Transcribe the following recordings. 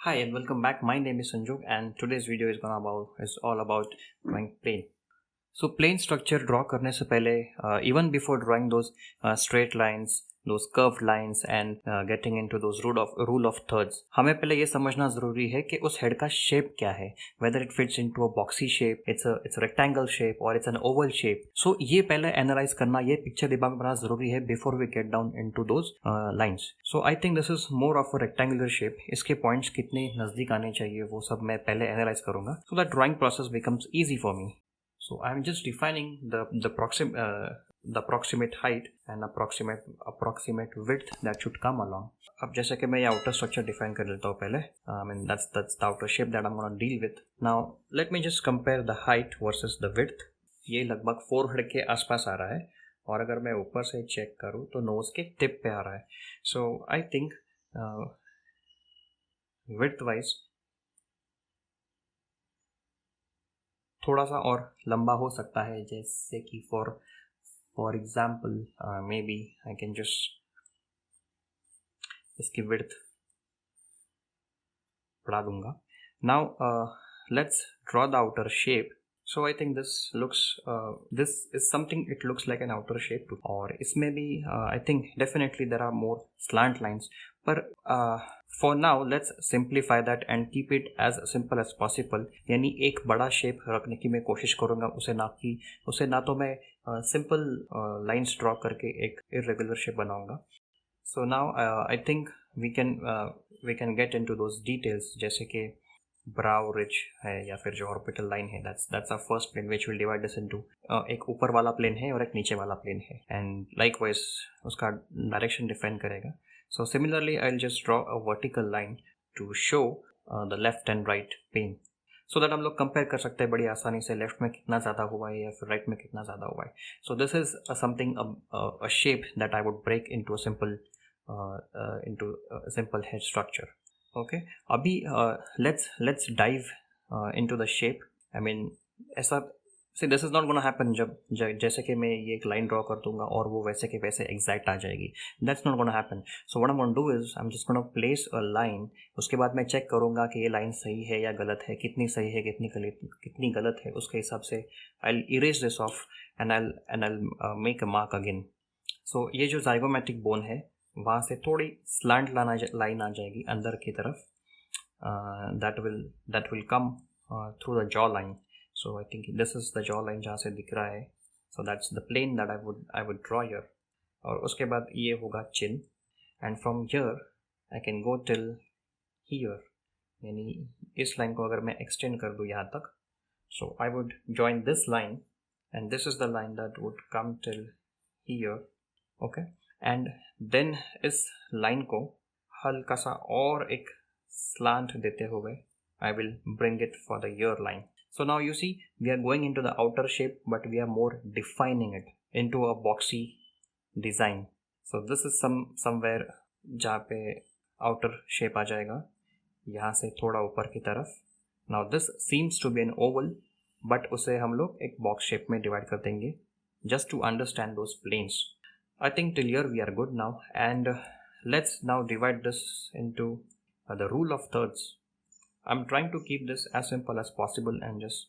Hi and welcome back. My name is Sanjog and today's video is all about drawing plane. So plane structure draw करने से पहले even before drawing those straight lines, those curved lines and getting into those rule of thirds, हमें पहले ये समझना ज़रूरी है कि उस head का shape क्या है, whether it fits into a boxy shape, it's a rectangle shape or it's an oval shape. So ये पहले analyze करना, ये picture दिमाग में बनाना ज़रूरी है before we get down into those lines. So I think this is more of a rectangular shape. इसके points कितने नज़दीक आने चाहिए वो सब मैं पहले analyze करूँगा, so that drawing process becomes easy for me. So I'm just defining the approximate height and approximate width that should come along. अब जैसे कि मैं ये outer structure define कर लेता हूँ पहले. And that's the outer shape that I'm gonna deal with. Now let me just compare the height versus the width. ये लगभग forehead के आसपास आ रहा है और अगर मैं ऊपर से चेक करूँ तो nose के tip पे आ रहा है. So I think width wise थोड़ा सा और लंबा हो सकता है, जैसे कि for example may be I can just इसकी विड्थ बढ़ा दूंगा. Now let's draw the outer shape. So I think this is something, it looks like an outer shape और इसमें भी I think definitely there are more slant lines, पर for now let's simplify that and keep it as simple as possible. यानी एक बड़ा shape रखने की मैं कोशिश करूँगा, उसे ना तो मैं सिंपल लाइन्स ड्रॉ करके एक इरेगुलर शेप बनाऊँगा. So now I think we can get into those details, जैसे कि ब्राउ रिज है या फिर जो ऑर्बिटल लाइन है, that's a first plane which will divide this into एक ऊपर वाला प्लेन है और एक नीचे वाला प्लेन है, एंड लाइकवाइज उसका डायरेक्शन डिफाइन करेगा. So similarly, I'll just draw a vertical line to show the left and right plane, so that हम लोग compare कर सकते हैं बड़ी आसानी से लेफ्ट में कितना ज़्यादा हुआ है या फिर राइट में कितना ज़्यादा हुआ है. So this is something a shape that I would break into a simple head structure. Okay, अभी let's dive into the shape. I mean ऐसा See, this is not going to happen जैसे कि मैं ये एक लाइन ड्रॉ कर दूंगा और वो वैसे के वैसे एग्जैक्ट आ जाएगी. That's not going to happen. So what I'm going to do is I'm just going to place a line. उसके बाद मैं चेक करूंगा कि ये लाइन सही है या गलत है, कितनी सही है कितनी गलत है. उसके हिसाब से I'll erase this off and I'll make a mark again. So ये जो zygomatic bone है वहाँ से थोड़ी slant लाइन आ जाएगी अंदर की तरफ. That will come through the jaw line. So I think this is the jaw line जहाँ से दिख रहा है. So that's the plane that I would draw here. और उसके बाद ये होगा chin, and from here I can go till here. यानी इस लाइन को अगर मैं extend कर दूँ यहाँ तक, so I would join this line and this is the line that would come till here. Okay, and then इस लाइन को हल्का सा और एक slant देते हुए I will bring it for the ear line. So now you see we are going into the outer shape, but we are more defining it into a boxy design. So this is somewhere जहाँ पे outer shape आ जाएगा यहाँ से थोड़ा ऊपर की तरफ. Now this seems to be an oval, but उसे हम लोग एक box shape में divide कर देंगे just to understand those planes. I think till here we are good now, and let's now divide this into the rule of thirds. I'm trying to keep this as simple as possible and just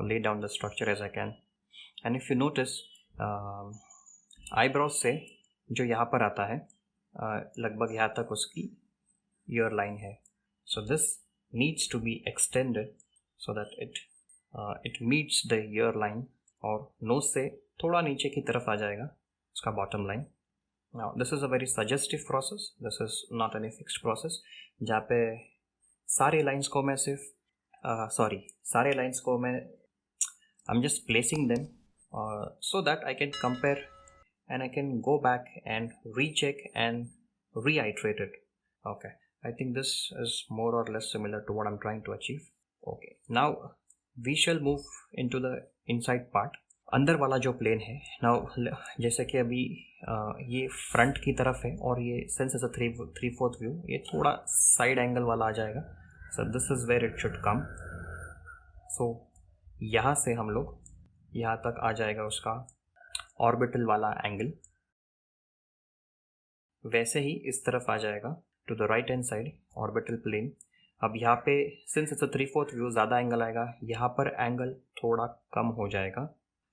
lay down the structure as I can. And if you notice, eyebrows से जो यहाँ पर आता है लगभग यहाँ तक उसकी ear line है. So this needs to be extended so that it meets the ear line और nose से थोड़ा नीचे की तरफ आ जाएगा उसका bottom line. Now this is a very suggestive process. This is not any fixed process जहाँ पे सारे लाइंस को मैं I'm just placing them so that I can compare and I can go back and recheck and reiterate it. Okay, I think this is more or less similar to what I'm trying to achieve. Okay, now we shall move into the inside part. अंदर वाला जो plane है, now जैसे कि अभी ये front की तरफ है और ये सिंस इज अ 3/4 व्यू, ये थोड़ा साइड एंगल वाला आ जाएगा. So this is where it should come. So यहाँ से हम लोग यहाँ तक आ जाएगा उसका ऑर्बिटल वाला एंगल. वैसे ही इस तरफ आ जाएगा to the right hand side orbital plane. अब यहाँ पे सिंस इट्स अ 3/4 व्यू ज़्यादा एंगल आएगा, यहाँ पर एंगल थोड़ा कम हो जाएगा.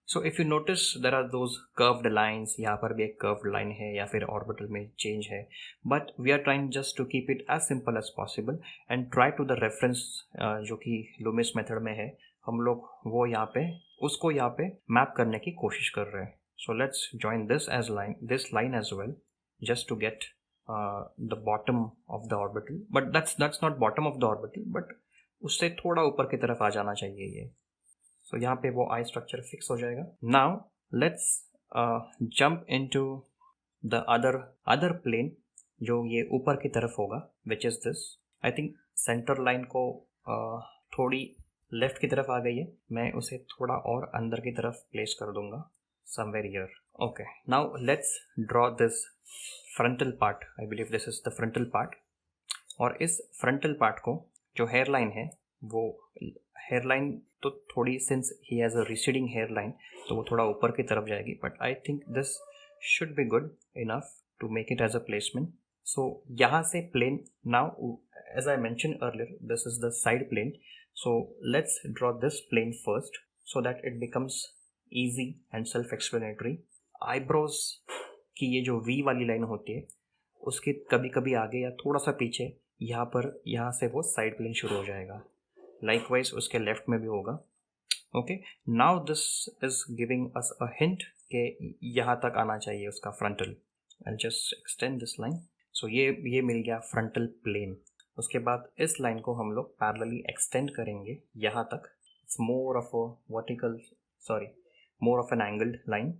So if you notice there are those curved lines, यहाँ पर भी एक कर्व्ड लाइन है या फिर ऑर्बिटल में चेंज है, but we are trying just to keep it as simple as possible and try to the reference जो कि लूमिस मेथड में है, हम लोग वो यहाँ पे उसको यहाँ पे मैप करने की कोशिश कर रहे हैं. So let's join this line as well just to get the bottom of the orbital, but that's not bottom of the orbital, but उससे थोड़ा ऊपर की तरफ आ जाना चाहिए ये. So यहाँ पे वो आई स्ट्रक्चर फिक्स हो जाएगा. Now let's jump into the other plane जो ये ऊपर की तरफ होगा, which is this. I think center line को थोड़ी लेफ्ट की तरफ आ गई है, मैं उसे थोड़ा और अंदर की तरफ प्लेस कर दूंगा somewhere here. Okay, now let's draw this frontal part. I believe this is the frontal part. और इस frontal part को जो hairline है, वो hairline तो थोड़ी since he has a receding hairline तो वो थोड़ा ऊपर की तरफ जाएगी, but I think this should be good enough to make it as a placement. So यहाँ से plane, now as I mentioned earlier, this is the side plane. So let's draw this plane first so that it becomes easy and self-explanatory. Eyebrows की ये जो V वाली line होती है उसके कभी कभी आगे या थोड़ा सा पीछे यहाँ से वो साइड प्लेन शुरू हो जाएगा. लाइकवाइज उसके लेफ्ट में भी होगा. Okay, now this is giving us a hint कि यहाँ तक आना चाहिए उसका frontal. I just extend this line. So ये मिल गया फ्रंटल प्लेन. उसके बाद इस लाइन को हम लोग पैरेलली एक्सटेंड करेंगे यहाँ तक. It's more of a vertical, sorry, more of an angled line.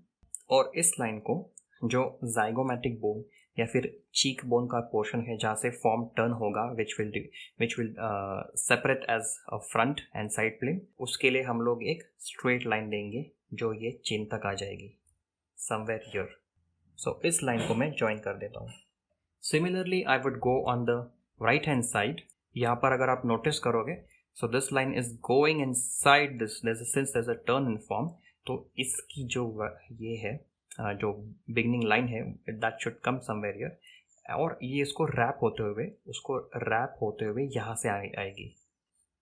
और इस लाइन को जो जाइगोमैटिक बोन या फिर चीक बोन का पोर्शन है जहाँ से फॉर्म टर्न होगा, which will separate as a front and side plane, उसके लिए हम लोग एक स्ट्रेट लाइन देंगे जो ये चिन तक आ जाएगी समवेयर हियर. सो इस लाइन को मैं ज्वाइन कर देता हूँ. Similarly I would go on the right hand side. यहाँ पर अगर आप नोटिस करोगे, so this line is going inside this, since there is a turn in form, तो इसकी जो ये है जो बिगनिंग लाइन है, that should come somewhere here, और ये इसको रैप होते हुए यहाँ से आएगी.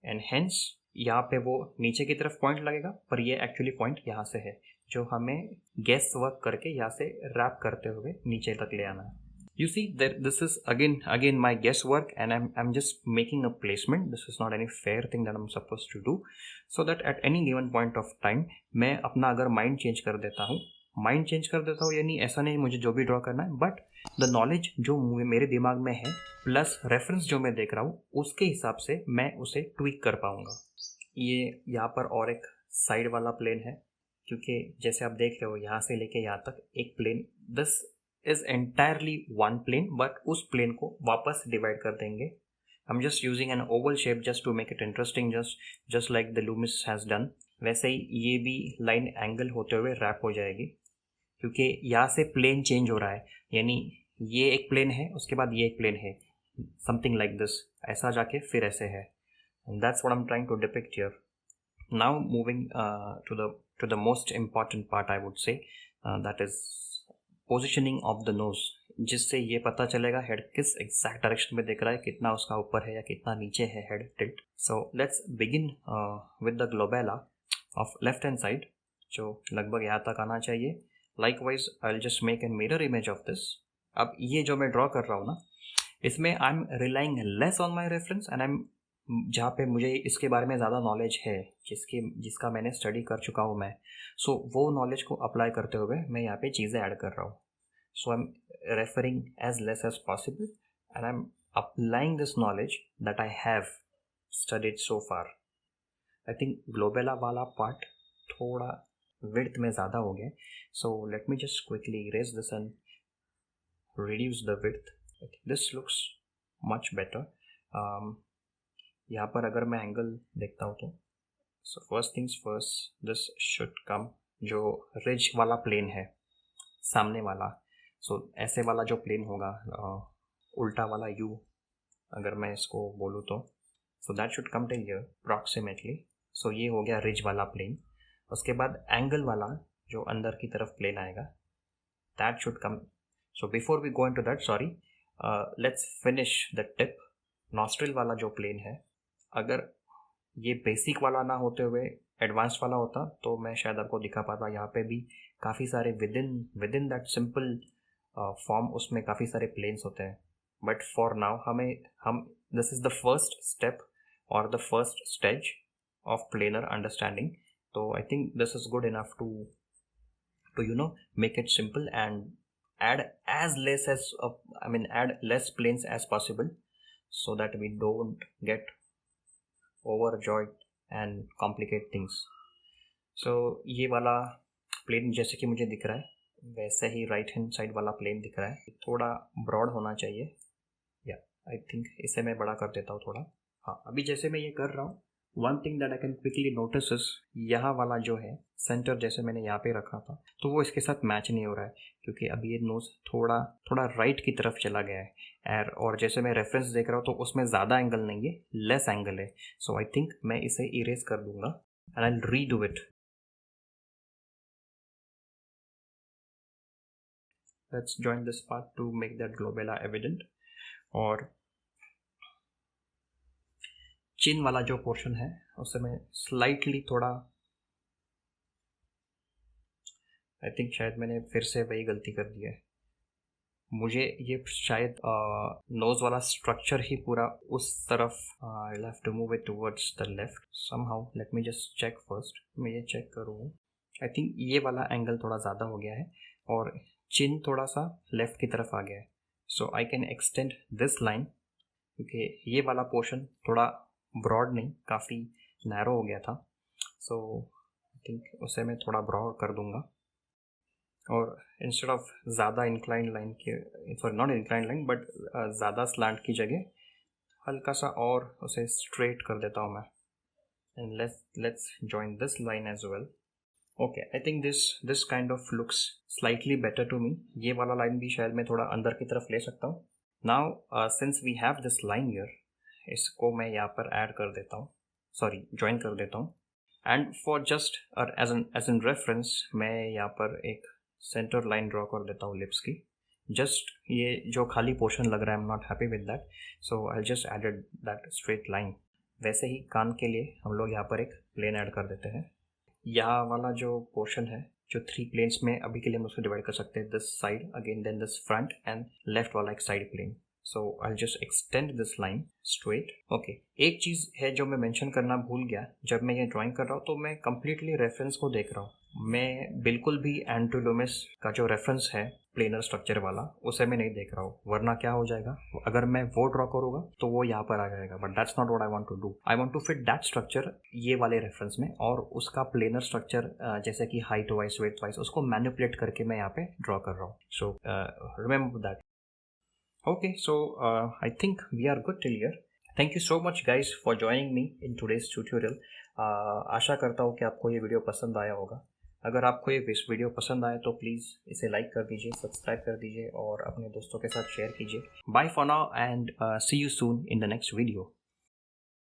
एंड हेंस यहाँ पे वो नीचे की तरफ पॉइंट लगेगा, पर ये एक्चुअली पॉइंट यहाँ से है जो हमें गेस वर्क करके यहाँ से रैप करते हुए नीचे तक ले आना है. You see that this is again my guesswork, and I'm just making a placement. This is not any fair thing that I'm supposed to do, so that at any given point of time मैं अपना अगर mind change कर देता हूँ यानी ऐसा नहीं मुझे जो भी ड्रॉ करना है, बट द नॉलेज जो मेरे दिमाग में है प्लस रेफरेंस जो मैं देख रहा हूँ उसके हिसाब से मैं उसे ट्वीक कर पाऊँगा. ये यहाँ पर और एक साइड वाला प्लेन है, क्योंकि जैसे आप देख रहे हो यहाँ से लेके यहाँ तक एक plane, this is entirely one plane, but उस plane को वापस divide कर देंगे. I'm just using an oval shape just to make it interesting, just like the Loomis has done. वैसे ही ये भी लाइन एंगल होते हुए रैप हो जाएगी, क्योंकि यहाँ से प्लेन चेंज हो रहा है, यानी ये एक प्लेन है उसके बाद ये एक प्लेन है, समथिंग लाइक दिस, ऐसा जाके फिर ऐसे है. That's what I'm trying to depict here. Now moving to the most important part, I would say, that is positioning of the nose, जिससे ये पता चलेगा हेड किस एग्जैक्ट डायरेक्शन में देख रहा है, कितना उसका ऊपर है या कितना नीचे है head tilt. So let's begin with the glabella of left hand side, जो लगभग यहाँ तक आना चाहिए. Likewise I will just make an mirror image of this. अब ये जो मैं ड्रॉ कर रहा हूँ ना, इसमें I am relying less on my reference and I M, जहाँ पे मुझे इसके बारे में ज़्यादा नॉलेज है, जिसका मैंने स्टडी कर चुका हूँ मैं, सो वो नॉलेज को अप्लाई करते हुए मैं यहाँ पे चीज़ें ऐड कर रहा हूँ. So I am referring as less as possible and I am applying this knowledge that I have studied so far. I think glabella वाला पार्ट थोड़ा विड्थ में ज़्यादा हो गया, so let me just quickly erase this and reduce the width. This looks much better. यहाँ पर अगर मैं एंगल देखता हूँ तो, so first things first, this should come, जो रिज वाला प्लेन है सामने वाला, सो ऐसे वाला जो प्लेन होगा, उल्टा वाला यू अगर मैं इसको बोलूँ तो, so that should come to here approximately. So ये हो गया रिज वाला प्लेन. उसके बाद एंगल वाला जो अंदर की तरफ प्लेन आएगा, that should come. So before we go into that, sorry, let's finish the tip nostril वाला जो प्लेन है, अगर ये बेसिक वाला ना होते हुए एडवांस वाला होता तो मैं शायद आपको दिखा पाता। यहाँ पे भी काफ़ी सारे with in that simple form उसमें काफ़ी सारे प्लेन्स होते हैं। बट फॉर नाउ हम this is the first step और the first stage of planar understanding. तो I think this is good enough to make it simple and add add less planes as possible, so that we don't get overjoyed and complicate things. So ये वाला plane जैसे कि मुझे दिख रहा है वैसे ही राइट हैंड साइड वाला प्लेन दिख रहा है, थोड़ा ब्रॉड होना चाहिए। या आई थिंक इसे मैं बड़ा कर देता हूँ थोड़ा। हाँ, अभी जैसे मैं ये कर रहा हूँ, one thing that I can quickly notice is यहाँ वाला जो है सेंटर जैसे मैंने यहाँ पे रखा था तो वो इसके साथ मैच नहीं हो रहा है, क्योंकि अभी ये नोज थोड़ा थोड़ा राइट की तरफ चला गया है। और जैसे मैं रेफरेंस देख रहा हूँ तो उसमें ज़्यादा एंगल नहीं है, लेस एंगल है। सो आई थिंक मैं इसे इरेज कर दूंगा and I will redo it. Let's join this part to make that glabella evident. और चिन वाला जो पोर्शन है उसे मैं स्लाइटली थोड़ा, आई थिंक शायद मैंने फिर से वही गलती कर दी है। मुझे ये शायद नोज वाला स्ट्रक्चर ही पूरा उस तरफ, I will have to move it towards the left somehow. Let me just check first, मैं ये चेक करूँ। आई थिंक ये वाला एंगल थोड़ा ज़्यादा हो गया है और चिन थोड़ा सा लेफ्ट की तरफ आ गया है। So I can extend this line, क्योंकि ये वाला पोर्शन थोड़ा ब्रॉड नहीं, काफ़ी नैरो हो गया था। सो आई थिंक उसे मैं थोड़ा ब्रॉड कर दूंगा और इंस्टेड ऑफ ज़्यादा इंक्लाइन लाइन के, sorry not incline line but ज़्यादा स्लैंट की जगह हल्का सा और उसे स्ट्रेट कर देता हूँ मैं। And let's join this line as well. Okay, I think this kind of looks slightly better to me. ये वाला लाइन भी शायद मैं थोड़ा अंदर की तरफ ले सकता हूँ। Now since we have this line here, इसको मैं यहाँ पर ऐड कर देता हूँ, सॉरी ज्वाइन कर देता हूँ। And for just as an reference मैं यहाँ पर एक सेंटर लाइन ड्रॉ कर देता हूँ लिप्स की। जस्ट ये जो खाली पोर्शन लग रहा है, I am not happy with that, so I just added that straight line. वैसे ही कान के लिए हम लोग यहाँ पर एक प्लेन ऐड कर देते हैं। यहाँ वाला जो पोर्शन है, जो 3 प्लेन्स में अभी के लिए हम उसको डिवाइड कर सकते हैं, this side again, then this front and left वाला एक side plane. So I just extend this line straight. Okay, एक चीज़ है जो मैं मेंशन करना भूल गया, जब मैं ये ड्राइंग कर रहा हूँ तो मैं कंप्लीटली रेफरेंस को देख रहा हूँ। मैं बिल्कुल भी एंटिलोमस का जो रेफरेंस है प्लेनर स्ट्रक्चर वाला, उसे मैं नहीं देख रहा हूँ, वरना क्या हो जाएगा, अगर मैं वो ड्रॉ करूँगा तो वो यहाँ पर आ जाएगा। But that's not what I want to do. I want to fit that structure ये वाले रेफरेंस में, और उसका प्लेनर स्ट्रक्चर जैसे कि हाइट वाइज, वेट वाइज, उसको मैनिपुलेट करके मैं यहाँ पे ड्रॉ कर रहा हूँ। So remember that. Okay, so I think we are good till here. Thank you so much guys for joining me in today's tutorial. आशा करता हूँ कि आपको ये वीडियो पसंद आया होगा। अगर आपको ये वीडियो पसंद आए तो प्लीज़ इसे लाइक कर दीजिए, सब्सक्राइब कर दीजिए और अपने दोस्तों के साथ शेयर कीजिए। Bye for now and see you soon in the next video.